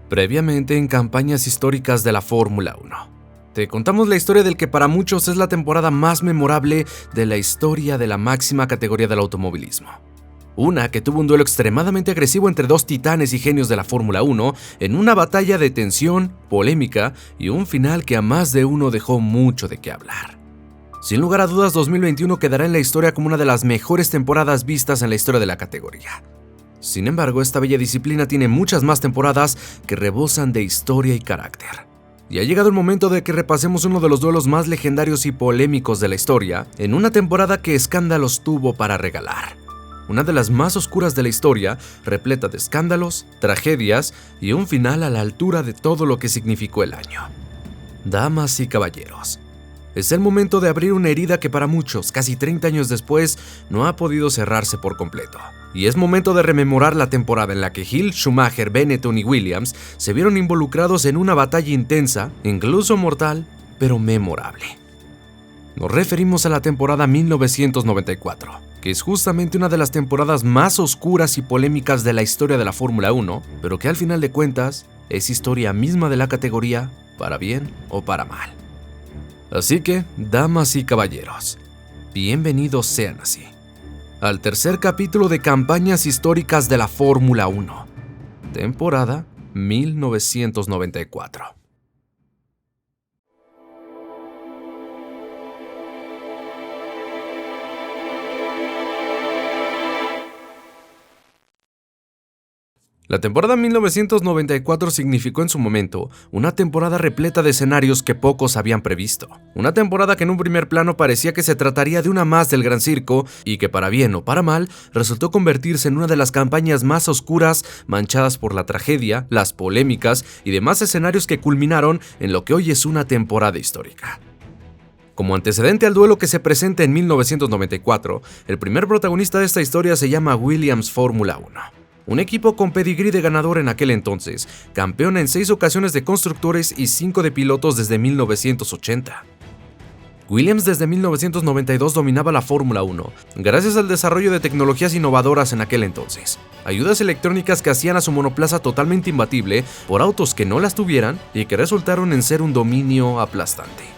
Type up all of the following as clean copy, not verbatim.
Previamente en campañas históricas de la Fórmula 1. Te contamos la historia del que para muchos es la temporada más memorable de la historia de la máxima categoría del automovilismo. Una que tuvo un duelo extremadamente agresivo entre dos titanes y genios de la Fórmula 1 en una batalla de tensión, polémica y un final que a más de uno dejó mucho de qué hablar. Sin lugar a dudas, 2021 quedará en la historia como una de las mejores temporadas vistas en la historia de la categoría. Sin embargo, esta bella disciplina tiene muchas más temporadas que rebosan de historia y carácter. Y ha llegado el momento de que repasemos uno de los duelos más legendarios y polémicos de la historia, en una temporada que escándalos tuvo para regalar. Una de las más oscuras de la historia, repleta de escándalos, tragedias y un final a la altura de todo lo que significó el año. Damas y caballeros, es el momento de abrir una herida que para muchos, casi 30 años después, no ha podido cerrarse por completo. Y es momento de rememorar la temporada en la que Hill, Schumacher, Benetton y Williams se vieron involucrados en una batalla intensa, incluso mortal, pero memorable. Nos referimos a la temporada 1994, que es justamente una de las temporadas más oscuras y polémicas de la historia de la Fórmula 1, pero que al final de cuentas es historia misma de la categoría, para bien o para mal. Así que, damas y caballeros, bienvenidos sean así al tercer capítulo de Campañas Históricas de la Fórmula 1, temporada 1994. La temporada 1994 significó en su momento una temporada repleta de escenarios que pocos habían previsto. Una temporada que en un primer plano parecía que se trataría de una más del Gran Circo y que para bien o para mal resultó convertirse en una de las campañas más oscuras, manchadas por la tragedia, las polémicas y demás escenarios que culminaron en lo que hoy es una temporada histórica. Como antecedente al duelo que se presenta en 1994, el primer protagonista de esta historia se llama Williams Fórmula 1. Un equipo con pedigrí de ganador en aquel entonces, campeón en 6 ocasiones de constructores y 5 de pilotos desde 1980. Williams desde 1992 dominaba la Fórmula 1, gracias al desarrollo de tecnologías innovadoras en aquel entonces. Ayudas electrónicas que hacían a su monoplaza totalmente imbatible por autos que no las tuvieran y que resultaron en ser un dominio aplastante.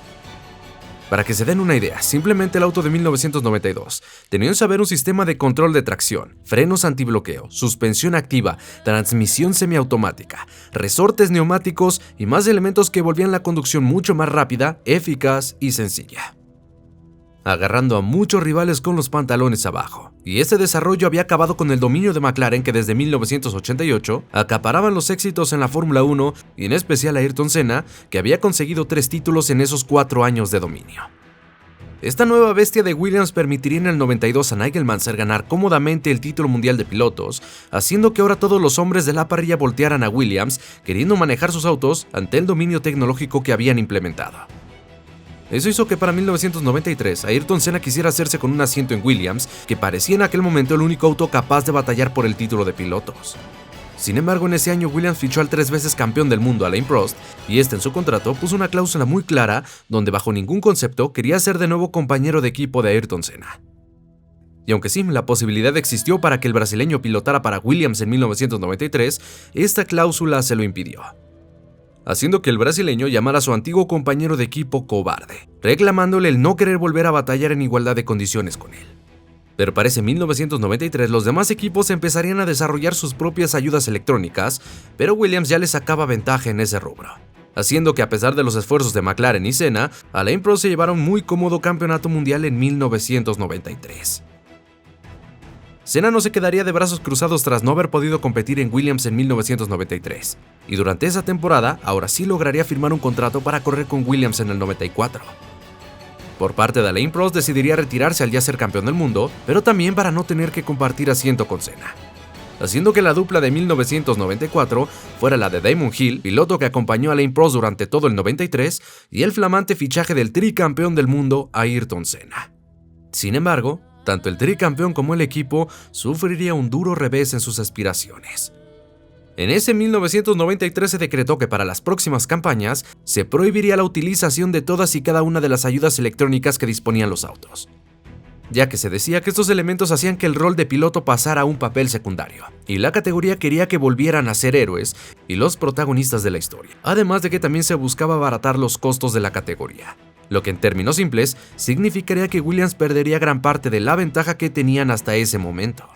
Para que se den una idea, simplemente el auto de 1992 tenía un sistema de control de tracción, frenos antibloqueo, suspensión activa, transmisión semiautomática, resortes neumáticos y más elementos que volvían la conducción mucho más rápida, eficaz y sencilla, agarrando a muchos rivales con los pantalones abajo. Y este desarrollo había acabado con el dominio de McLaren, que desde 1988 acaparaban los éxitos en la Fórmula 1 y en especial a Ayrton Senna, que había conseguido 3 títulos en esos 4 años de dominio. Esta nueva bestia de Williams permitiría en el 92 a Nigel Mansell ganar cómodamente el título mundial de pilotos, haciendo que ahora todos los hombres de la parrilla voltearan a Williams, queriendo manejar sus autos ante el dominio tecnológico que habían implementado. Eso hizo que para 1993 Ayrton Senna quisiera hacerse con un asiento en Williams, que parecía en aquel momento el único auto capaz de batallar por el título de pilotos. Sin embargo, en ese año Williams fichó al 3 veces campeón del mundo, Alain Prost, y este en su contrato puso una cláusula muy clara donde bajo ningún concepto quería ser de nuevo compañero de equipo de Ayrton Senna. Y aunque sí, la posibilidad existió para que el brasileño pilotara para Williams en 1993, esta cláusula se lo impidió, haciendo que el brasileño llamara a su antiguo compañero de equipo cobarde, reclamándole el no querer volver a batallar en igualdad de condiciones con él. Pero para ese 1993 los demás equipos empezarían a desarrollar sus propias ayudas electrónicas, pero Williams ya le sacaba ventaja en ese rubro, haciendo que a pesar de los esfuerzos de McLaren y Senna, Alain Prost se llevara un muy cómodo campeonato mundial en 1993. Senna no se quedaría de brazos cruzados tras no haber podido competir en Williams en 1993, y durante esa temporada ahora sí lograría firmar un contrato para correr con Williams en el 94. Por parte de Alain Prost decidiría retirarse al ya ser campeón del mundo, pero también para no tener que compartir asiento con Senna, haciendo que la dupla de 1994 fuera la de Damon Hill, piloto que acompañó a Alain Prost durante todo el 93, y el flamante fichaje del tricampeón del mundo Ayrton Senna. Sin embargo, tanto el tricampeón como el equipo sufriría un duro revés en sus aspiraciones. En ese 1993 se decretó que para las próximas campañas se prohibiría la utilización de todas y cada una de las ayudas electrónicas que disponían los autos. ya que se decía que estos elementos hacían que el rol de piloto pasara a un papel secundario, y la categoría quería que volvieran a ser héroes y los protagonistas de la historia, además de que también se buscaba abaratar los costos de la categoría, lo que en términos simples significaría que Williams perdería gran parte de la ventaja que tenían hasta ese momento.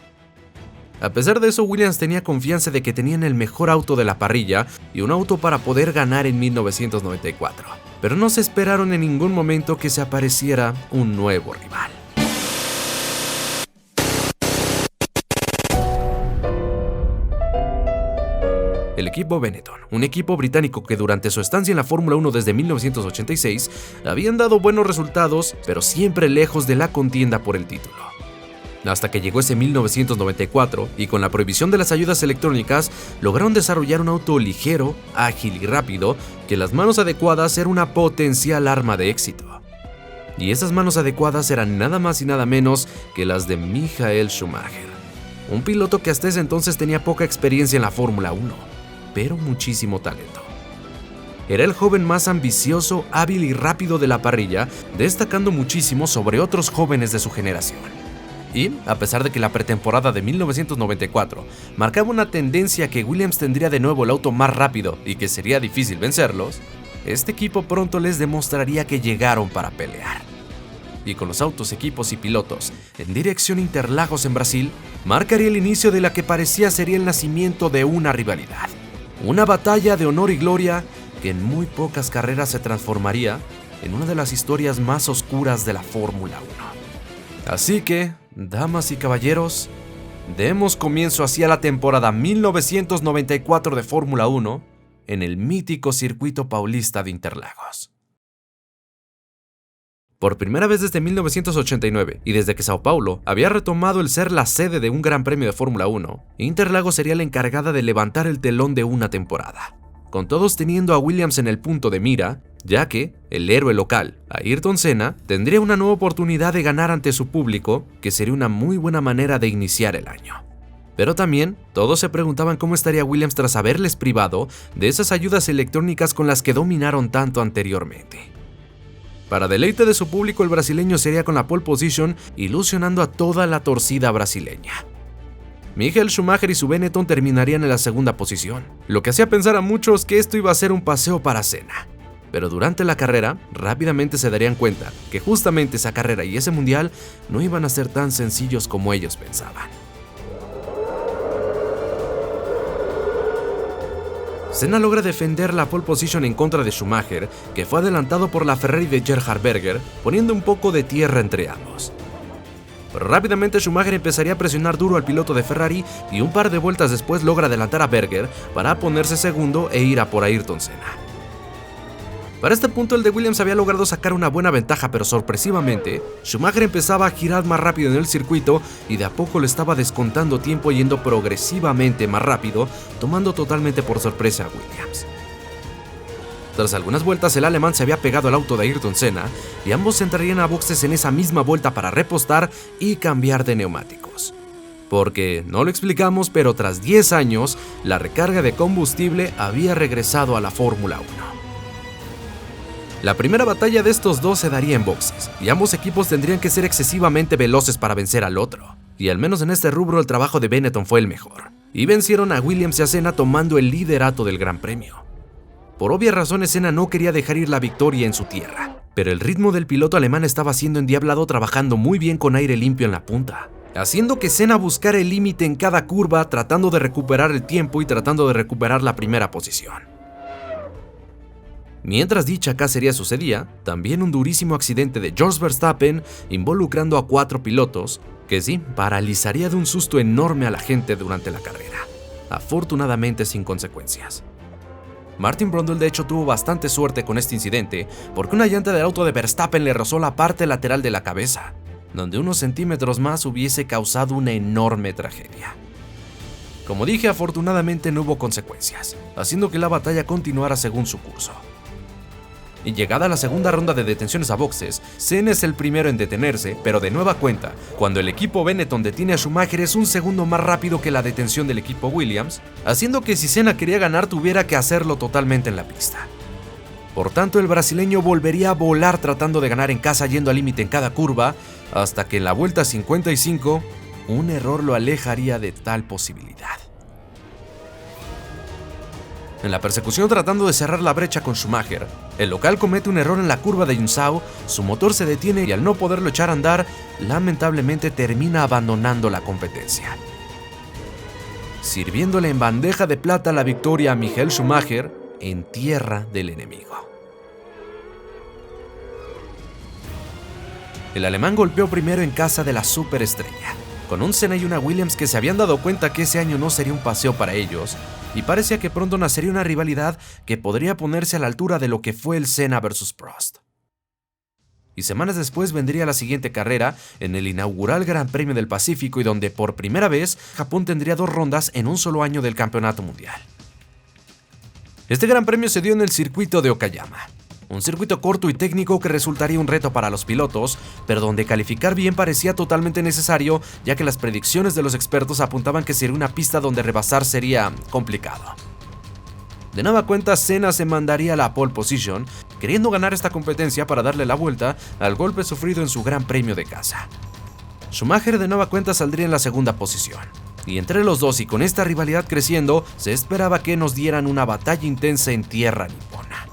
A pesar de eso, Williams tenía confianza de que tenían el mejor auto de la parrilla y un auto para poder ganar en 1994, pero no se esperaron en ningún momento que se apareciera un nuevo rival. El equipo Benetton, un equipo británico que durante su estancia en la Fórmula 1 desde 1986 habían dado buenos resultados, pero siempre lejos de la contienda por el título. Hasta que llegó ese 1994 y con la prohibición de las ayudas electrónicas lograron desarrollar un auto ligero, ágil y rápido que las manos adecuadas era una potencial arma de éxito. Y esas manos adecuadas eran nada más y nada menos que las de Michael Schumacher, un piloto que hasta ese entonces tenía poca experiencia en la Fórmula 1, pero muchísimo talento. Era el joven más ambicioso, hábil y rápido de la parrilla, destacando muchísimo sobre otros jóvenes de su generación. Y, a pesar de que la pretemporada de 1994 marcaba una tendencia que Williams tendría de nuevo el auto más rápido y que sería difícil vencerlos, este equipo pronto les demostraría que llegaron para pelear. Y con los autos, equipos y pilotos en dirección a Interlagos en Brasil, marcaría el inicio de la que parecía sería el nacimiento de una rivalidad. Una batalla de honor y gloria que en muy pocas carreras se transformaría en una de las historias más oscuras de la Fórmula 1. Así que, damas y caballeros, demos comienzo hacia la temporada 1994 de Fórmula 1 en el mítico circuito paulista de Interlagos. Por primera vez desde 1989 y desde que Sao Paulo había retomado el ser la sede de un gran premio de Fórmula 1, Interlagos sería la encargada de levantar el telón de una temporada, con todos teniendo a Williams en el punto de mira, ya que el héroe local, Ayrton Senna, tendría una nueva oportunidad de ganar ante su público, que sería una muy buena manera de iniciar el año. Pero también, todos se preguntaban cómo estaría Williams tras haberles privado de esas ayudas electrónicas con las que dominaron tanto anteriormente. Para deleite de su público, el brasileño sería con la pole position, ilusionando a toda la torcida brasileña. Michael Schumacher y su Benetton terminarían en la segunda posición, lo que hacía pensar a muchos que esto iba a ser un paseo para Senna. Pero durante la carrera, rápidamente se darían cuenta que justamente esa carrera y ese mundial no iban a ser tan sencillos como ellos pensaban. Senna logra defender la pole position en contra de Schumacher, que fue adelantado por la Ferrari de Gerhard Berger, poniendo un poco de tierra entre ambos. Pero rápidamente Schumacher empezaría a presionar duro al piloto de Ferrari y un par de vueltas después logra adelantar a Berger para ponerse segundo e ir a por Ayrton Senna. Para este punto el de Williams había logrado sacar una buena ventaja, pero sorpresivamente, Schumacher empezaba a girar más rápido en el circuito y de a poco le estaba descontando tiempo yendo progresivamente más rápido, tomando totalmente por sorpresa a Williams. Tras algunas vueltas el alemán se había pegado al auto de Ayrton Senna y ambos entrarían a boxes en esa misma vuelta para repostar y cambiar de neumáticos. Porque, no lo explicamos, pero tras 10 años, la recarga de combustible había regresado a la Fórmula 1. La primera batalla de estos dos se daría en boxes, y ambos equipos tendrían que ser excesivamente veloces para vencer al otro. Y al menos en este rubro el trabajo de Benetton fue el mejor, y vencieron a Williams y a Senna tomando el liderato del Gran Premio. Por obvias razones Senna no quería dejar ir la victoria en su tierra, pero el ritmo del piloto alemán estaba siendo endiablado trabajando muy bien con aire limpio en la punta, haciendo que Senna buscara el límite en cada curva, tratando de recuperar el tiempo y tratando de recuperar la primera posición. Mientras dicha cacería sucedía, también un durísimo accidente de George Verstappen involucrando a 4 pilotos, que sí, paralizaría de un susto enorme a la gente durante la carrera, afortunadamente sin consecuencias. Martin Brundle de hecho tuvo bastante suerte con este incidente, porque una llanta del auto de Verstappen le rozó la parte lateral de la cabeza, donde unos centímetros más hubiese causado una enorme tragedia. Como dije, afortunadamente no hubo consecuencias, haciendo que la batalla continuara según su curso. Y llegada la segunda ronda de detenciones a boxes, Senna es el primero en detenerse, pero de nueva cuenta, cuando el equipo Benetton detiene a Schumacher es un segundo más rápido que la detención del equipo Williams, haciendo que si Senna quería ganar tuviera que hacerlo totalmente en la pista. Por tanto, el brasileño volvería a volar tratando de ganar en casa yendo al límite en cada curva, hasta que en la vuelta 55, un error lo alejaría de tal posibilidad. En la persecución tratando de cerrar la brecha con Schumacher, el local comete un error en la curva de Junção, su motor se detiene y al no poderlo echar a andar, lamentablemente termina abandonando la competencia, sirviéndole en bandeja de plata la victoria a Michael Schumacher en tierra del enemigo. El alemán golpeó primero en casa de la superestrella, con un Senna y una Williams que se habían dado cuenta que ese año no sería un paseo para ellos, y parecía que pronto nacería una rivalidad que podría ponerse a la altura de lo que fue el Senna vs Prost. Y semanas después vendría la siguiente carrera en el inaugural Gran Premio del Pacífico y donde por primera vez Japón tendría 2 rondas en un solo año del campeonato mundial. Este Gran Premio se dio en el circuito de Okayama, un circuito corto y técnico que resultaría un reto para los pilotos, pero donde calificar bien parecía totalmente necesario, ya que las predicciones de los expertos apuntaban que sería una pista donde rebasar sería complicado. De nueva cuenta, Senna se mandaría a la pole position, queriendo ganar esta competencia para darle la vuelta al golpe sufrido en su Gran Premio de casa. Schumacher de nueva cuenta saldría en la segunda posición, y entre los dos y con esta rivalidad creciendo, se esperaba que nos dieran una batalla intensa en tierra nipona.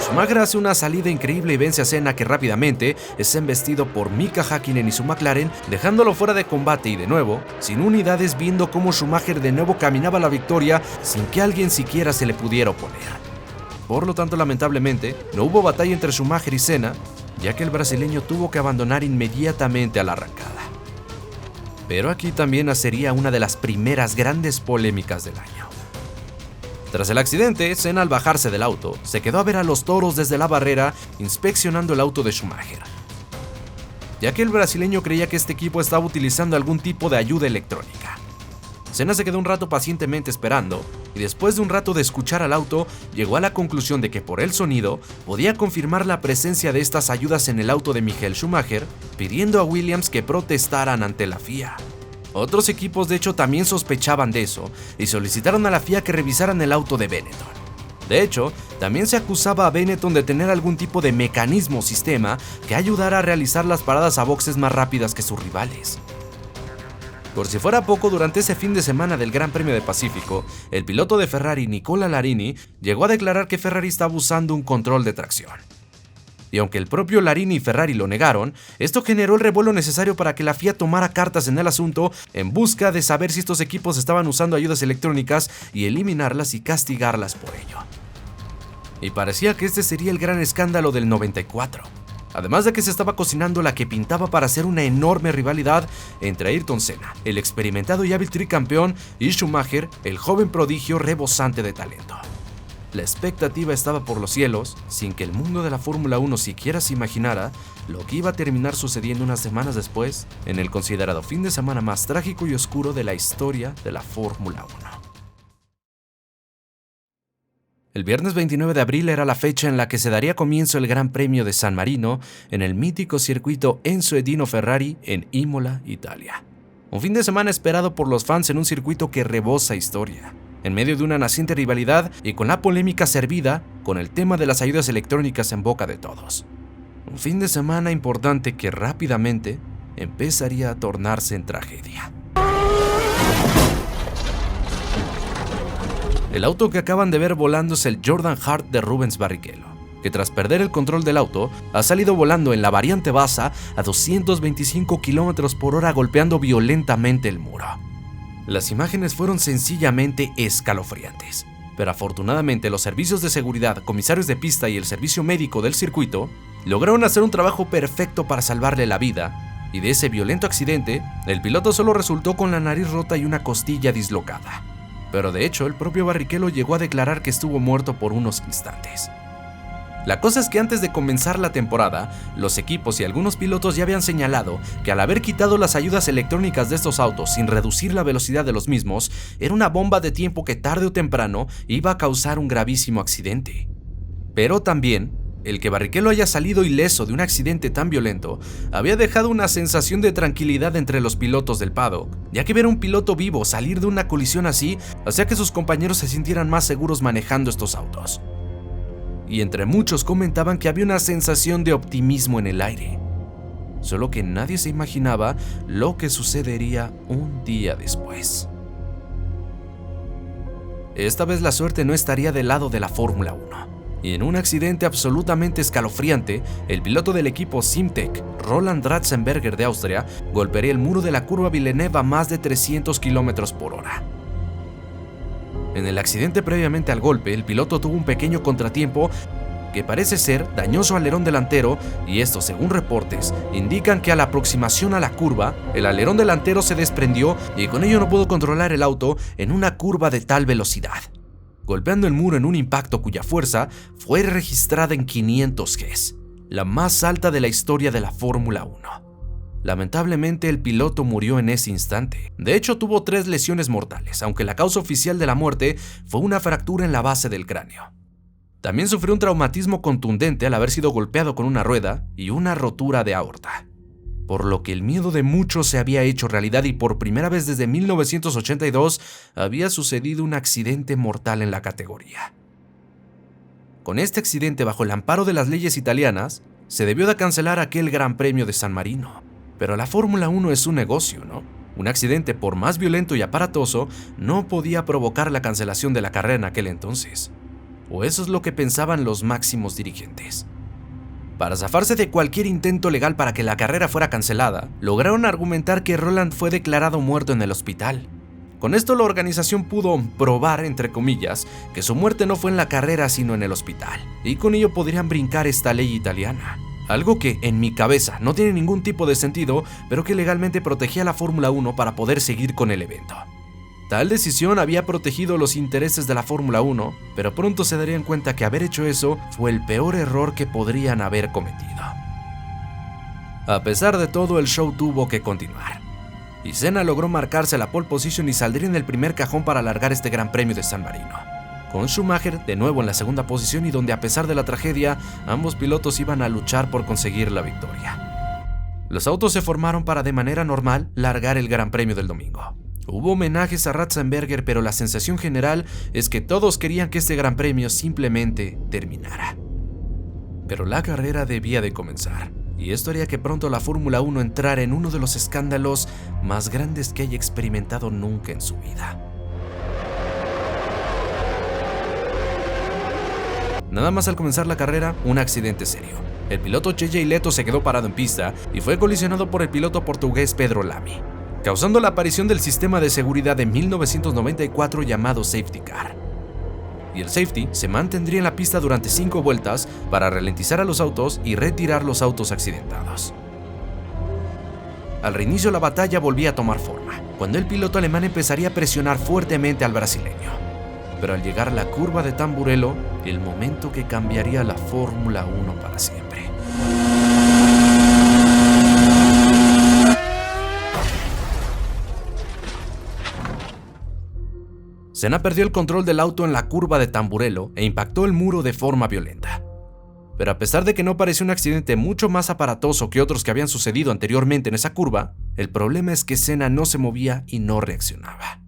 Schumacher hace una salida increíble y vence a Senna, que rápidamente es embestido por Mika Häkkinen y su McLaren, dejándolo fuera de combate y de nuevo, sin unidades, viendo cómo Schumacher de nuevo caminaba a la victoria sin que alguien siquiera se le pudiera oponer. Por lo tanto, lamentablemente, no hubo batalla entre Schumacher y Senna, ya que el brasileño tuvo que abandonar inmediatamente a la arrancada. Pero aquí también nacería una de las primeras grandes polémicas del año. Tras el accidente, Senna al bajarse del auto, se quedó a ver a los toros desde la barrera, inspeccionando el auto de Schumacher, ya que el brasileño creía que este equipo estaba utilizando algún tipo de ayuda electrónica. Senna se quedó un rato pacientemente esperando, y después de un rato de escuchar al auto, llegó a la conclusión de que por el sonido podía confirmar la presencia de estas ayudas en el auto de Michael Schumacher, pidiendo a Williams que protestaran ante la FIA. Otros equipos de hecho también sospechaban de eso y solicitaron a la FIA que revisaran el auto de Benetton. De hecho, también se acusaba a Benetton de tener algún tipo de mecanismo o sistema que ayudara a realizar las paradas a boxes más rápidas que sus rivales. Por si fuera poco, durante ese fin de semana del Gran Premio del Pacífico, el piloto de Ferrari, Nicola Larini, llegó a declarar que Ferrari estaba usando un control de tracción. Y aunque el propio Larini y Ferrari lo negaron, esto generó el revuelo necesario para que la FIA tomara cartas en el asunto en busca de saber si estos equipos estaban usando ayudas electrónicas y eliminarlas y castigarlas por ello. Y parecía que este sería el gran escándalo del 94. Además de que se estaba cocinando la que pintaba para ser una enorme rivalidad entre Ayrton Senna, el experimentado y hábil tricampeón, y Schumacher, el joven prodigio rebosante de talento. La expectativa estaba por los cielos, sin que el mundo de la Fórmula 1 siquiera se imaginara lo que iba a terminar sucediendo unas semanas después, en el considerado fin de semana más trágico y oscuro de la historia de la Fórmula 1. El viernes 29 de abril era la fecha en la que se daría comienzo el Gran Premio de San Marino en el mítico circuito Enzo Edino Ferrari en Imola, Italia. Un fin de semana esperado por los fans en un circuito que rebosa historia, en medio de una naciente rivalidad y con la polémica servida con el tema de las ayudas electrónicas en boca de todos. Un fin de semana importante que rápidamente empezaría a tornarse en tragedia. El auto que acaban de ver volando es el Jordan Hart de Rubens Barrichello, que tras perder el control del auto, ha salido volando en la variante Basa a 225 km/h golpeando violentamente el muro. Las imágenes fueron sencillamente escalofriantes, pero afortunadamente los servicios de seguridad, comisarios de pista y el servicio médico del circuito lograron hacer un trabajo perfecto para salvarle la vida, y de ese violento accidente, el piloto solo resultó con la nariz rota y una costilla dislocada. Pero de hecho, el propio Barrichello llegó a declarar que estuvo muerto por unos instantes. La cosa es que antes de comenzar la temporada, los equipos y algunos pilotos ya habían señalado que al haber quitado las ayudas electrónicas de estos autos sin reducir la velocidad de los mismos, era una bomba de tiempo que tarde o temprano iba a causar un gravísimo accidente. Pero también, el que Barrichello haya salido ileso de un accidente tan violento había dejado una sensación de tranquilidad entre los pilotos del paddock, ya que ver a un piloto vivo salir de una colisión así hacía que sus compañeros se sintieran más seguros manejando estos autos. y entre muchos comentaban que había una sensación de optimismo en el aire. Solo que nadie se imaginaba lo que sucedería un día después. Esta vez la suerte no estaría del lado de la Fórmula 1. Y en un accidente absolutamente escalofriante, el piloto del equipo Simtek, Roland Ratzenberger de Austria, golpearía el muro de la curva Villeneuve a más de 300 km/h. En el accidente previamente al golpe, el piloto tuvo un pequeño contratiempo que parece ser dañó su alerón delantero, y esto, según reportes, indican que a la aproximación a la curva, el alerón delantero se desprendió y con ello no pudo controlar el auto en una curva de tal velocidad, golpeando el muro en un impacto cuya fuerza fue registrada en 500 Gs, la más alta de la historia de la Fórmula 1. Lamentablemente, el piloto murió en ese instante. De hecho, tuvo 3 lesiones mortales, aunque la causa oficial de la muerte fue una fractura en la base del cráneo. También sufrió un traumatismo contundente al haber sido golpeado con una rueda y una rotura de aorta, por lo que el miedo de muchos se había hecho realidad y por primera vez desde 1982 había sucedido un accidente mortal en la categoría. Con este accidente, bajo el amparo de las leyes italianas, se debió de cancelar aquel Gran Premio de San Marino. Pero la Fórmula 1 es un negocio, ¿no? Un accidente, por más violento y aparatoso, no podía provocar la cancelación de la carrera en aquel entonces. O eso es lo que pensaban los máximos dirigentes. Para zafarse de cualquier intento legal para que la carrera fuera cancelada, lograron argumentar que Roland fue declarado muerto en el hospital. Con esto la organización pudo probar, entre comillas, que su muerte no fue en la carrera sino en el hospital, y con ello podrían brincar esta ley italiana. Algo que, en mi cabeza, no tiene ningún tipo de sentido, pero que legalmente protegía a la Fórmula 1 para poder seguir con el evento. Tal decisión había protegido los intereses de la Fórmula 1, pero pronto se darían cuenta que haber hecho eso fue el peor error que podrían haber cometido. A pesar de todo, el show tuvo que continuar, y Senna logró marcarse la pole position y saldría en el primer cajón para alargar este Gran Premio de San Marino, con Schumacher de nuevo en la segunda posición, y donde, a pesar de la tragedia, ambos pilotos iban a luchar por conseguir la victoria. Los autos se formaron para, de manera normal, largar el Gran Premio del domingo. Hubo homenajes a Ratzenberger, pero la sensación general es que todos querían que este Gran Premio simplemente terminara. Pero la carrera debía de comenzar, y esto haría que pronto la Fórmula 1 entrara en uno de los escándalos más grandes que haya experimentado nunca en su vida. Nada más al comenzar la carrera, un accidente serio. El piloto JJ Leto se quedó parado en pista y fue colisionado por el piloto portugués Pedro Lamy, causando la aparición del sistema de seguridad de 1994 llamado Safety Car. Y el safety se mantendría en la pista durante 5 vueltas para ralentizar a los autos y retirar los autos accidentados. Al reinicio, la batalla volvía a tomar forma, cuando el piloto alemán empezaría a presionar fuertemente al brasileño. Pero al llegar a la curva de Tamburello, el momento que cambiaría la Fórmula 1 para siempre. Senna perdió el control del auto en la curva de Tamburello e impactó el muro de forma violenta. Pero a pesar de que no pareció un accidente mucho más aparatoso que otros que habían sucedido anteriormente en esa curva, el problema es que Senna no se movía y no reaccionaba.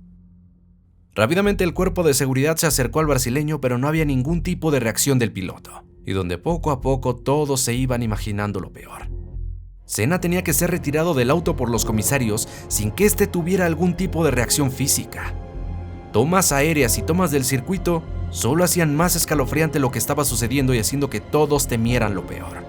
Rápidamente el cuerpo de seguridad se acercó al brasileño, pero no había ningún tipo de reacción del piloto, y donde poco a poco todos se iban imaginando lo peor. Senna tenía que ser retirado del auto por los comisarios sin que éste tuviera algún tipo de reacción física. Tomas aéreas y tomas del circuito solo hacían más escalofriante lo que estaba sucediendo y haciendo que todos temieran lo peor.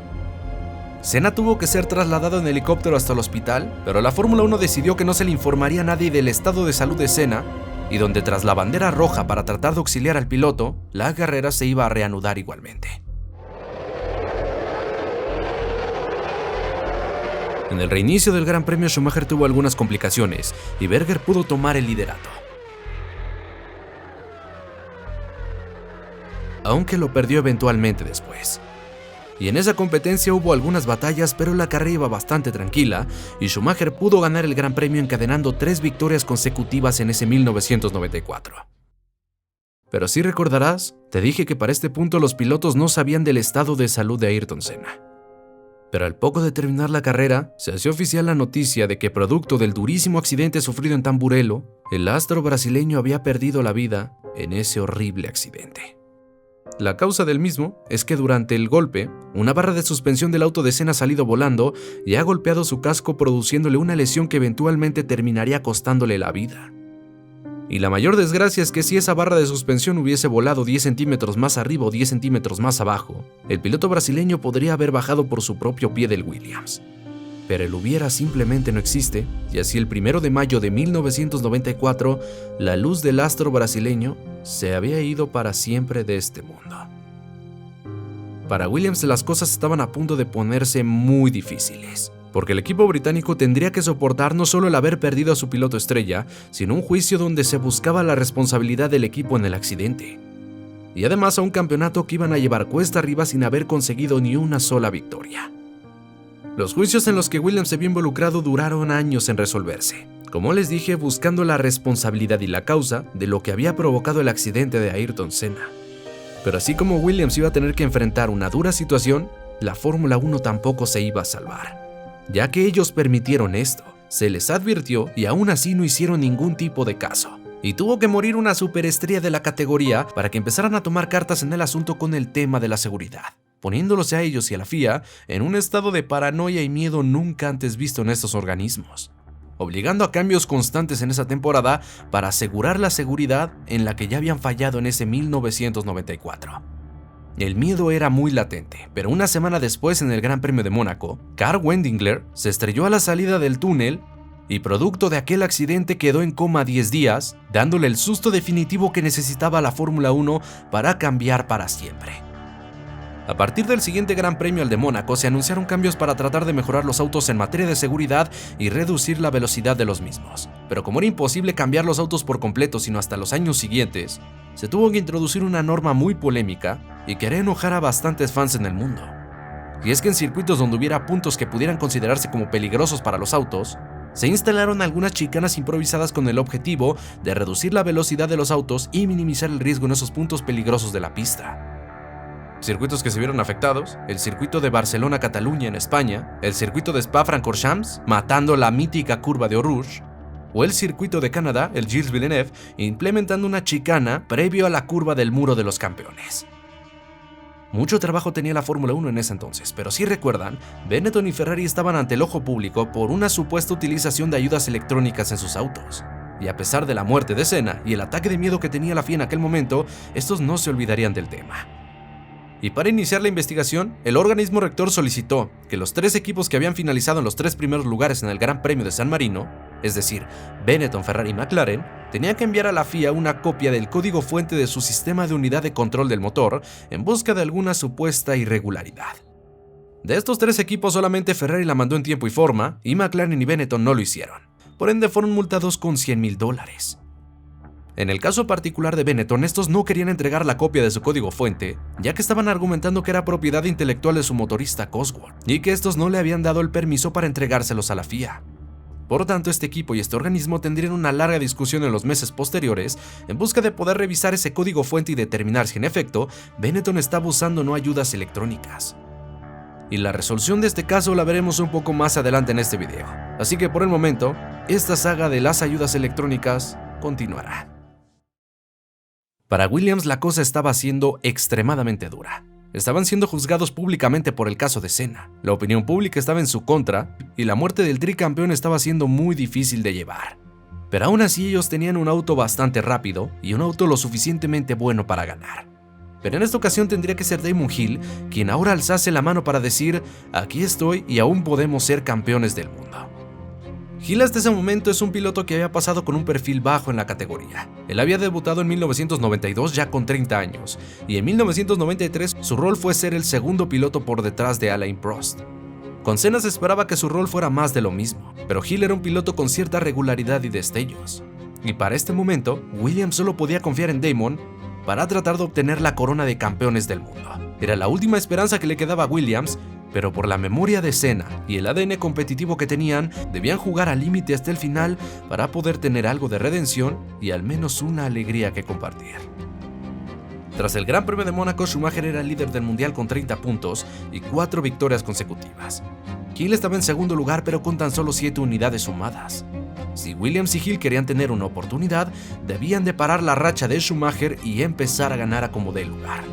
Senna tuvo que ser trasladado en helicóptero hasta el hospital, pero la Fórmula 1 decidió que no se le informaría a nadie del estado de salud de Senna, y donde tras la bandera roja para tratar de auxiliar al piloto, la carrera se iba a reanudar igualmente. En el reinicio del Gran Premio, Schumacher tuvo algunas complicaciones y Berger pudo tomar el liderato, aunque lo perdió eventualmente después. Y en esa competencia hubo algunas batallas, pero la carrera iba bastante tranquila y Schumacher pudo ganar el Gran Premio encadenando 3 victorias consecutivas en ese 1994. Pero si recordarás, te dije que para este punto los pilotos no sabían del estado de salud de Ayrton Senna. Pero al poco de terminar la carrera, se hacía oficial la noticia de que, producto del durísimo accidente sufrido en Tamburello, el astro brasileño había perdido la vida en ese horrible accidente. La causa del mismo es que durante el golpe, una barra de suspensión del auto de Senna ha salido volando y ha golpeado su casco, produciéndole una lesión que eventualmente terminaría costándole la vida. Y la mayor desgracia es que si esa barra de suspensión hubiese volado 10 centímetros más arriba o 10 centímetros más abajo, el piloto brasileño podría haber bajado por su propio pie del Williams. Pero el hubiera simplemente no existe, y así el 1 de mayo de 1994, la luz del astro brasileño se había ido para siempre de este mundo. Para Williams las cosas estaban a punto de ponerse muy difíciles, porque el equipo británico tendría que soportar no solo el haber perdido a su piloto estrella, sino un juicio donde se buscaba la responsabilidad del equipo en el accidente. Y además a un campeonato que iban a llevar cuesta arriba sin haber conseguido ni una sola victoria. Los juicios en los que Williams se vio involucrado duraron años en resolverse, como les dije, buscando la responsabilidad y la causa de lo que había provocado el accidente de Ayrton Senna. Pero así como Williams iba a tener que enfrentar una dura situación, la Fórmula 1 tampoco se iba a salvar. Ya que ellos permitieron esto, se les advirtió y aún así no hicieron ningún tipo de caso. Y tuvo que morir una superestrella de la categoría para que empezaran a tomar cartas en el asunto con el tema de la seguridad, poniéndolos a ellos y a la FIA en un estado de paranoia y miedo nunca antes visto en estos organismos, obligando a cambios constantes en esa temporada para asegurar la seguridad en la que ya habían fallado en ese 1994. El miedo era muy latente, pero una semana después en el Gran Premio de Mónaco, Karl Wendlinger se estrelló a la salida del túnel y producto de aquel accidente quedó en coma 10 días, dándole el susto definitivo que necesitaba la Fórmula 1 para cambiar para siempre. A partir del siguiente Gran Premio, al de Mónaco, se anunciaron cambios para tratar de mejorar los autos en materia de seguridad y reducir la velocidad de los mismos. Pero como era imposible cambiar los autos por completo sino hasta los años siguientes, se tuvo que introducir una norma muy polémica y que haría enojar a bastantes fans en el mundo. Y es que en circuitos donde hubiera puntos que pudieran considerarse como peligrosos para los autos, se instalaron algunas chicanas improvisadas con el objetivo de reducir la velocidad de los autos y minimizar el riesgo en esos puntos peligrosos de la pista. Circuitos que se vieron afectados: el circuito de Barcelona-Cataluña en España, el circuito de Spa-Francorchamps, matando la mítica curva de Eau Rouge, o el circuito de Canadá, el Gilles Villeneuve, implementando una chicana previo a la curva del Muro de los Campeones. Mucho trabajo tenía la Fórmula 1 en ese entonces, pero si recuerdan, Benetton y Ferrari estaban ante el ojo público por una supuesta utilización de ayudas electrónicas en sus autos. Y a pesar de la muerte de Senna y el ataque de miedo que tenía la FIA en aquel momento, estos no se olvidarían del tema. Y para iniciar la investigación, el organismo rector solicitó que los 3 equipos que habían finalizado en los 3 primeros lugares en el Gran Premio de San Marino, es decir, Benetton, Ferrari y McLaren, tenían que enviar a la FIA una copia del código fuente de su sistema de unidad de control del motor en busca de alguna supuesta irregularidad. De estos 3 equipos solamente Ferrari la mandó en tiempo y forma, y McLaren y Benetton no lo hicieron. Por ende fueron multados con $100,000. En el caso particular de Benetton, estos no querían entregar la copia de su código fuente, ya que estaban argumentando que era propiedad intelectual de su motorista Cosworth, y que estos no le habían dado el permiso para entregárselos a la FIA. Por tanto, este equipo y este organismo tendrían una larga discusión en los meses posteriores en busca de poder revisar ese código fuente y determinar si en efecto Benetton estaba usando o no ayudas electrónicas. Y la resolución de este caso la veremos un poco más adelante en este video, así que por el momento, esta saga de las ayudas electrónicas continuará. Para Williams la cosa estaba siendo extremadamente dura. Estaban siendo juzgados públicamente por el caso de Senna, la opinión pública estaba en su contra y la muerte del tricampeón estaba siendo muy difícil de llevar. Pero aún así ellos tenían un auto bastante rápido y un auto lo suficientemente bueno para ganar. Pero en esta ocasión tendría que ser Damon Hill quien ahora alzase la mano para decir: aquí estoy y aún podemos ser campeones del mundo. Hill hasta ese momento es un piloto que había pasado con un perfil bajo en la categoría. Él había debutado en 1992 ya con 30 años, y en 1993 su rol fue ser el segundo piloto por detrás de Alain Prost. Con Senna se esperaba que su rol fuera más de lo mismo, pero Hill era un piloto con cierta regularidad y destellos. Y para este momento, Williams solo podía confiar en Damon para tratar de obtener la corona de campeones del mundo. Era la última esperanza que le quedaba a Williams, pero por la memoria de Senna y el ADN competitivo que tenían, debían jugar al límite hasta el final para poder tener algo de redención y al menos una alegría que compartir. Tras el Gran Premio de Mónaco, Schumacher era el líder del mundial con 30 puntos y 4 victorias consecutivas. Hill estaba en segundo lugar pero con tan solo 7 unidades sumadas. Si Williams y Hill querían tener una oportunidad, debían de parar la racha de Schumacher y empezar a ganar a como dé lugar.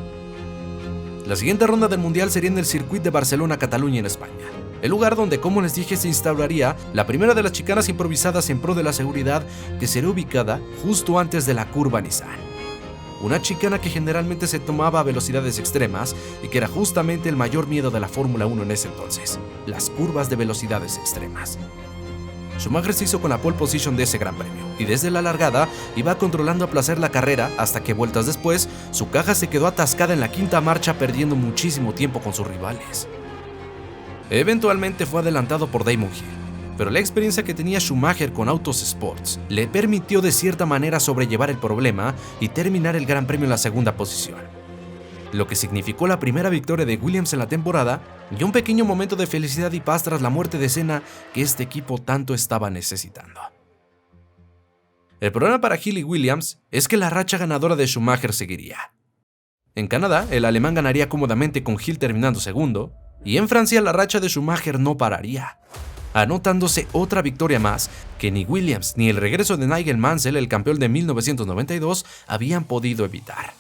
La siguiente ronda del Mundial sería en el Circuit de Barcelona-Cataluña en España, el lugar donde, como les dije, se instauraría la primera de las chicanas improvisadas en pro de la seguridad, que sería ubicada justo antes de la curva Nissan. Una chicana que generalmente se tomaba a velocidades extremas y que era justamente el mayor miedo de la Fórmula 1 en ese entonces, las curvas de velocidades extremas. Schumacher se hizo con la pole position de ese gran premio, y desde la largada iba controlando a placer la carrera hasta que vueltas después, su caja se quedó atascada en la quinta marcha, perdiendo muchísimo tiempo con sus rivales. Eventualmente fue adelantado por Damon Hill, pero la experiencia que tenía Schumacher con autos sports le permitió de cierta manera sobrellevar el problema y terminar el Gran Premio en la segunda posición, lo que significó la primera victoria de Williams en la temporada y un pequeño momento de felicidad y paz tras la muerte de Senna que este equipo tanto estaba necesitando. El problema para Hill y Williams es que la racha ganadora de Schumacher seguiría. En Canadá, el alemán ganaría cómodamente con Hill terminando segundo, y en Francia la racha de Schumacher no pararía, anotándose otra victoria más que ni Williams ni el regreso de Nigel Mansell, el campeón de 1992, habían podido evitar.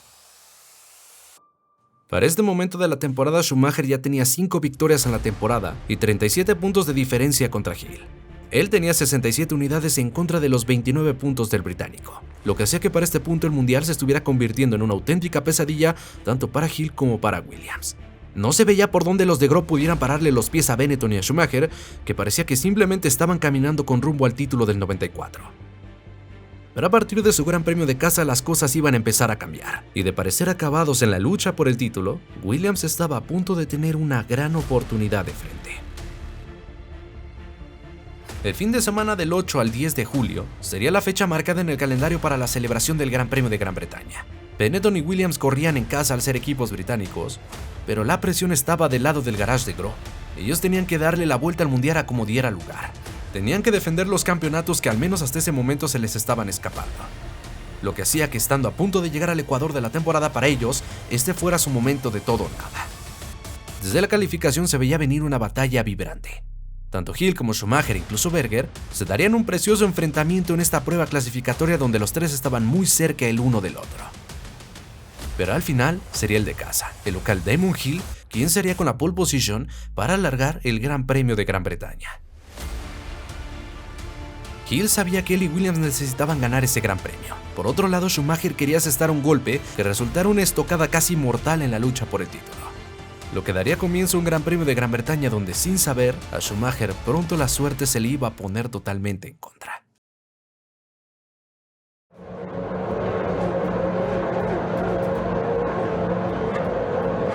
Para este momento de la temporada, Schumacher ya tenía 5 victorias en la temporada y 37 puntos de diferencia contra Hill. Él tenía 67 unidades en contra de los 29 puntos del británico, lo que hacía que para este punto el mundial se estuviera convirtiendo en una auténtica pesadilla tanto para Hill como para Williams. No se veía por dónde los de Gros pudieran pararle los pies a Benetton y a Schumacher, que parecía que simplemente estaban caminando con rumbo al título del 94. Pero a partir de su Gran Premio de casa las cosas iban a empezar a cambiar, y de parecer acabados en la lucha por el título, Williams estaba a punto de tener una gran oportunidad de frente. El fin de semana del 8 al 10 de julio sería la fecha marcada en el calendario para la celebración del Gran Premio de Gran Bretaña. Benetton y Williams corrían en casa al ser equipos británicos, pero la presión estaba del lado del garage de Gros. Ellos tenían que darle la vuelta al mundial a como diera lugar. Tenían que defender los campeonatos que al menos hasta ese momento se les estaban escapando. Lo que hacía que, estando a punto de llegar al ecuador de la temporada para ellos, este fuera su momento de todo o nada. Desde la calificación se veía venir una batalla vibrante. Tanto Hill como Schumacher e incluso Berger se darían un precioso enfrentamiento en esta prueba clasificatoria donde los tres estaban muy cerca el uno del otro. Pero al final sería el de casa, el local Damon Hill, quien sería con la pole position para alargar el Gran Premio de Gran Bretaña. Hill sabía que él y Williams necesitaban ganar ese gran premio. Por otro lado, Schumacher quería asestar un golpe que resultara una estocada casi mortal en la lucha por el título, lo que daría comienzo a un Gran Premio de Gran Bretaña donde, sin saber, a Schumacher pronto la suerte se le iba a poner totalmente en contra.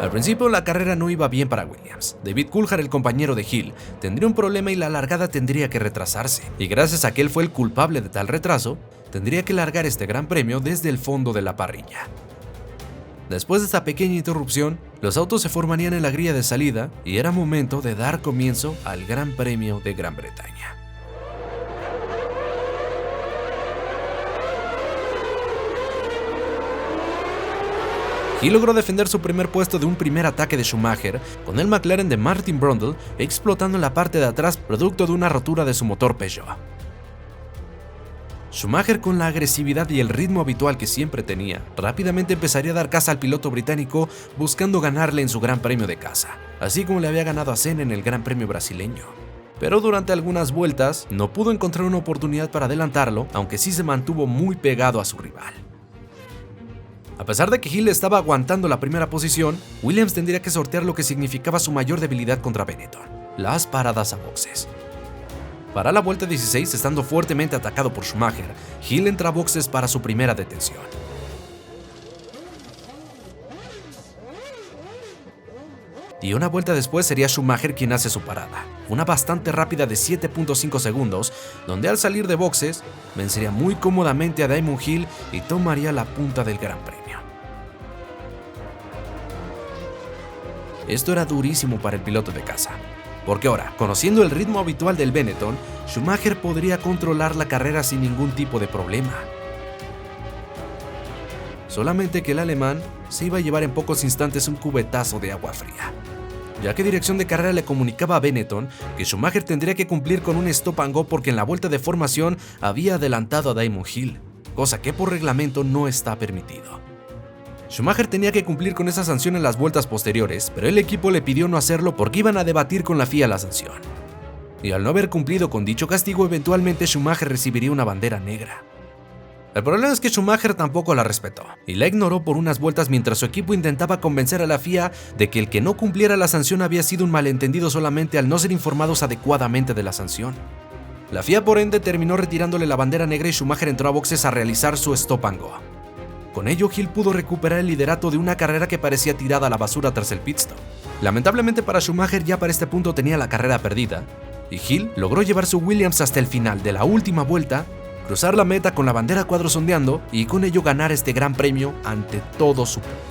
Al principio la carrera no iba bien para Williams. David Coulthard, el compañero de Hill, tendría un problema y la largada tendría que retrasarse, y gracias a que él fue el culpable de tal retraso, tendría que largar este gran premio desde el fondo de la parrilla. Después de esta pequeña interrupción, los autos se formarían en la grilla de salida y era momento de dar comienzo al Gran Premio de Gran Bretaña. Hill logró defender su primer puesto de un primer ataque de Schumacher con el McLaren de Martin Brundle explotando en la parte de atrás producto de una rotura de su motor Peugeot. Schumacher, con la agresividad y el ritmo habitual que siempre tenía, rápidamente empezaría a dar caza al piloto británico buscando ganarle en su Gran Premio de casa, así como le había ganado a Senna en el Gran Premio brasileño. Pero durante algunas vueltas no pudo encontrar una oportunidad para adelantarlo, aunque sí se mantuvo muy pegado a su rival. A pesar de que Hill estaba aguantando la primera posición, Williams tendría que sortear lo que significaba su mayor debilidad contra Benetton: las paradas a boxes. Para la vuelta 16, estando fuertemente atacado por Schumacher, Hill entra a boxes para su primera detención. Y una vuelta después sería Schumacher quien hace su parada, una bastante rápida de 7.5 segundos, donde al salir de boxes vencería muy cómodamente a Damon Hill y tomaría la punta del Gran Premio. Esto era durísimo para el piloto de casa, porque ahora, conociendo el ritmo habitual del Benetton, Schumacher podría controlar la carrera sin ningún tipo de problema. Solamente que el alemán se iba a llevar en pocos instantes un cubetazo de agua fría, ya que dirección de carrera le comunicaba a Benetton que Schumacher tendría que cumplir con un stop and go porque en la vuelta de formación había adelantado a Damon Hill, cosa que por reglamento no está permitido. Schumacher tenía que cumplir con esa sanción en las vueltas posteriores, pero el equipo le pidió no hacerlo porque iban a debatir con la FIA la sanción. Y al no haber cumplido con dicho castigo, eventualmente Schumacher recibiría una bandera negra. El problema es que Schumacher tampoco la respetó, y la ignoró por unas vueltas mientras su equipo intentaba convencer a la FIA de que el que no cumpliera la sanción había sido un malentendido solamente al no ser informados adecuadamente de la sanción. La FIA por ende terminó retirándole la bandera negra y Schumacher entró a boxes a realizar su stop and go. Con ello, Hill pudo recuperar el liderato de una carrera que parecía tirada a la basura tras el pit stop. Lamentablemente para Schumacher ya para este punto tenía la carrera perdida, y Hill logró llevar su Williams hasta el final de la última vuelta, cruzar la meta con la bandera a cuadros ondeando y con ello ganar este gran premio ante todo su público.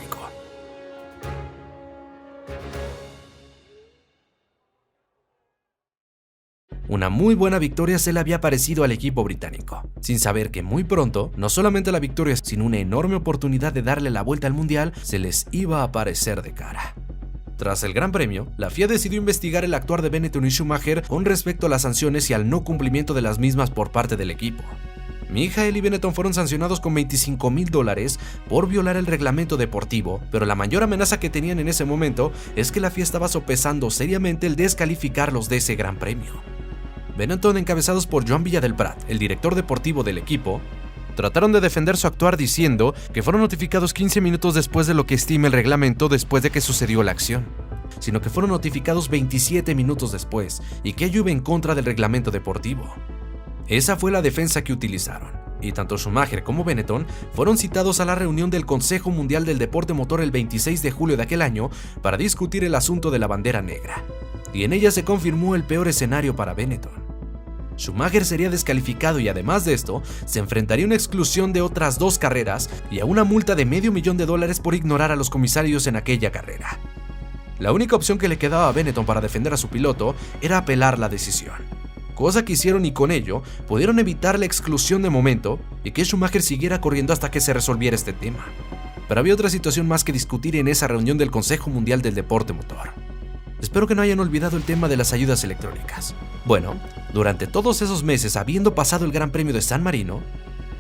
Una muy buena victoria se le había parecido al equipo británico, sin saber que muy pronto, no solamente la victoria, sino una enorme oportunidad de darle la vuelta al mundial se les iba a aparecer de cara. Tras el Gran Premio, la FIA decidió investigar el actuar de Benetton y Schumacher con respecto a las sanciones y al no cumplimiento de las mismas por parte del equipo. Michael y Benetton fueron sancionados con $25,000 por violar el reglamento deportivo, pero la mayor amenaza que tenían en ese momento es que la FIA estaba sopesando seriamente el descalificarlos de ese Gran Premio. Benetton, encabezados por Joan Villadelprat, el director deportivo del equipo, trataron de defender su actuar diciendo que fueron notificados 15 minutos después de lo que estima el reglamento después de que sucedió la acción, sino que fueron notificados 27 minutos después y que ello iba en contra del reglamento deportivo. Esa fue la defensa que utilizaron, y tanto Schumacher como Benetton fueron citados a la reunión del Consejo Mundial del Deporte Motor el 26 de julio de aquel año para discutir el asunto de la bandera negra, y en ella se confirmó el peor escenario para Benetton. Schumacher sería descalificado y además de esto, se enfrentaría a una exclusión de otras 2 carreras y a una multa de $500,000 por ignorar a los comisarios en aquella carrera. La única opción que le quedaba a Benetton para defender a su piloto era apelar la decisión, cosa que hicieron y con ello pudieron evitar la exclusión de momento y que Schumacher siguiera corriendo hasta que se resolviera este tema. Pero había otra situación más que discutir en esa reunión del Consejo Mundial del Deporte Motor. Espero que no hayan olvidado el tema de las ayudas electrónicas. Bueno, durante todos esos meses, habiendo pasado el Gran Premio de San Marino,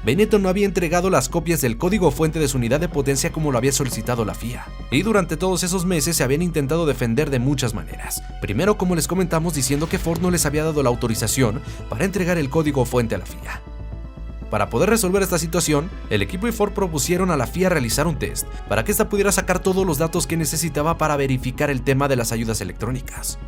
Benetton no había entregado las copias del código fuente de su unidad de potencia como lo había solicitado la FIA. Y durante todos esos meses se habían intentado defender de muchas maneras. Primero, como les comentamos, diciendo que Ford no les había dado la autorización para entregar el código fuente a la FIA. Para poder resolver esta situación, el equipo y Ford propusieron a la FIA realizar un test para que ésta pudiera sacar todos los datos que necesitaba para verificar el tema de las ayudas electrónicas.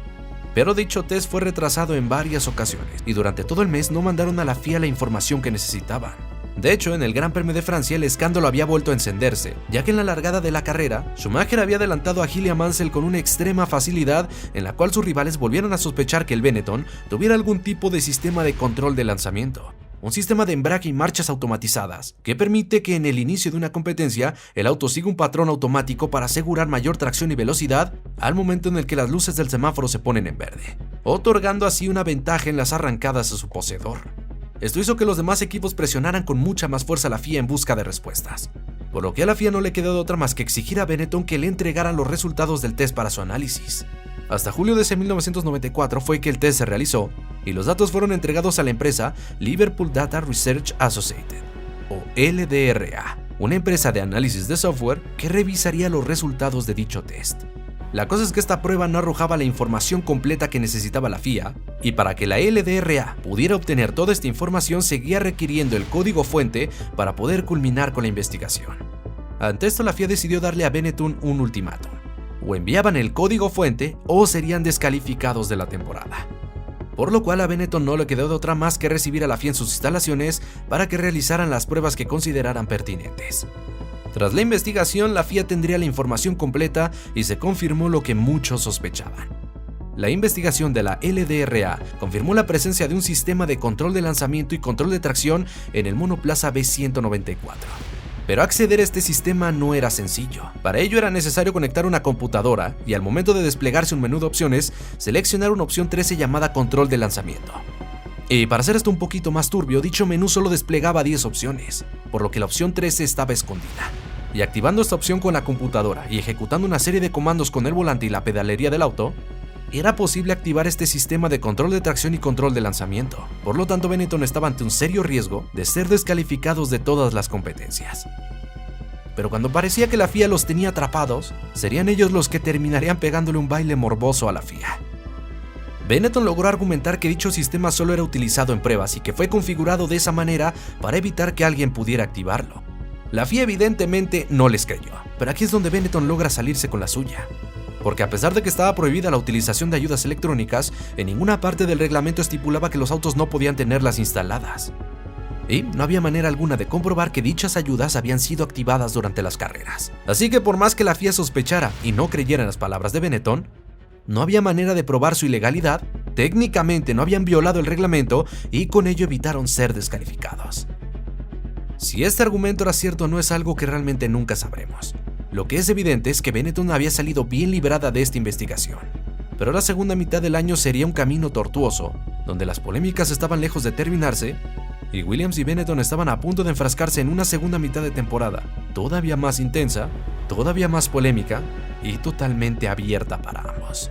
Pero dicho test fue retrasado en varias ocasiones y durante todo el mes no mandaron a la FIA la información que necesitaban. De hecho, en el Gran Premio de Francia el escándalo había vuelto a encenderse, ya que en la largada de la carrera, Schumacher había adelantado a Hill y a Mansell con una extrema facilidad en la cual sus rivales volvieron a sospechar que el Benetton tuviera algún tipo de sistema de control de lanzamiento. Un sistema de embrague y marchas automatizadas que permite que en el inicio de una competencia el auto siga un patrón automático para asegurar mayor tracción y velocidad al momento en el que las luces del semáforo se ponen en verde, otorgando así una ventaja en las arrancadas a su poseedor. Esto hizo que los demás equipos presionaran con mucha más fuerza a la FIA en busca de respuestas, por lo que a la FIA no le quedó de otra más que exigir a Benetton que le entregaran los resultados del test para su análisis. Hasta julio de ese 1994 fue que el test se realizó y los datos fueron entregados a la empresa Liverpool Data Research Associated, o LDRA, una empresa de análisis de software que revisaría los resultados de dicho test. La cosa es que esta prueba no arrojaba la información completa que necesitaba la FIA, y para que la LDRA pudiera obtener toda esta información seguía requiriendo el código fuente para poder culminar con la investigación. Ante esto, la FIA decidió darle a Benetton un ultimátum: o enviaban el código fuente o serían descalificados de la temporada. Por lo cual a Benetton no le quedó de otra más que recibir a la FIA en sus instalaciones para que realizaran las pruebas que consideraran pertinentes. Tras la investigación, la FIA tendría la información completa y se confirmó lo que muchos sospechaban. La investigación de la LDRA confirmó la presencia de un sistema de control de lanzamiento y control de tracción en el monoplaza B194. Pero acceder a este sistema no era sencillo. Para ello era necesario conectar una computadora y al momento de desplegarse un menú de opciones, seleccionar una opción 13 llamada control de lanzamiento. Y para hacer esto un poquito más turbio, dicho menú solo desplegaba 10 opciones, por lo que la opción 13 estaba escondida. Y activando esta opción con la computadora y ejecutando una serie de comandos con el volante y la pedalería del auto, era posible activar este sistema de control de tracción y control de lanzamiento. Por lo tanto, Benetton estaba ante un serio riesgo de ser descalificados de todas las competencias. pero cuando parecía que la FIA los tenía atrapados, serían ellos los que terminarían pegándole un baile morboso a la FIA. Benetton logró argumentar que dicho sistema solo era utilizado en pruebas y que fue configurado de esa manera para evitar que alguien pudiera activarlo. La FIA evidentemente no les creyó, pero aquí es donde Benetton logra salirse con la suya. Porque a pesar de que estaba prohibida la utilización de ayudas electrónicas, en ninguna parte del reglamento estipulaba que los autos no podían tenerlas instaladas. Y no había manera alguna de comprobar que dichas ayudas habían sido activadas durante las carreras. Así que por más que la FIA sospechara y no creyera en las palabras de Benetton, no había manera de probar su ilegalidad, técnicamente no habían violado el reglamento y con ello evitaron ser descalificados. Si este argumento era cierto no es algo que realmente nunca sabremos. Lo que es evidente es que Benetton había salido bien librada de esta investigación. Pero la segunda mitad del año sería un camino tortuoso, donde las polémicas estaban lejos de terminarse, y Williams y Benetton estaban a punto de enfrascarse en una segunda mitad de temporada, todavía más intensa, todavía más polémica y totalmente abierta para ambos.